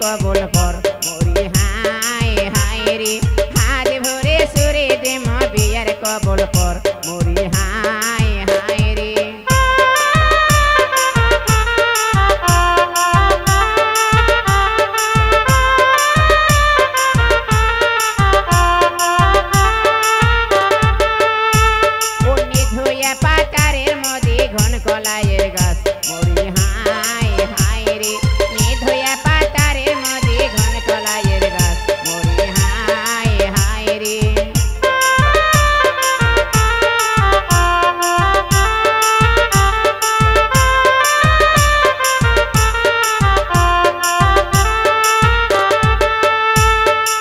কবুল কর মরি হায় হায় রে হাত ভরে সুরে দে মা বিয়ার কবুল কর মরি হায় হায় রে পাতারের মধ্যে ঘন কলাইয়ের গাছ মরি হায় হায় রে নিধয়া পাতারের মধ্যে ঘন কলাইয়ের গাছ মরি হায় হায় রে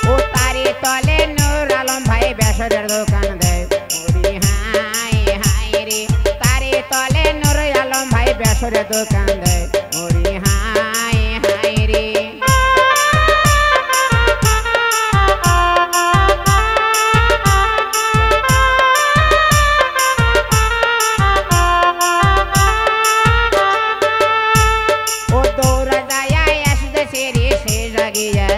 ও তারে তলে নূর আলম ভাই বেসরের দোকান দেয় মরি হায় হায় রে তারে তলে নূর আলম ভাই বেসরের দোকান দেয় মরি হায় হায় রে ও দৌড়া যায় আসতেছে রে সে জাগিয়া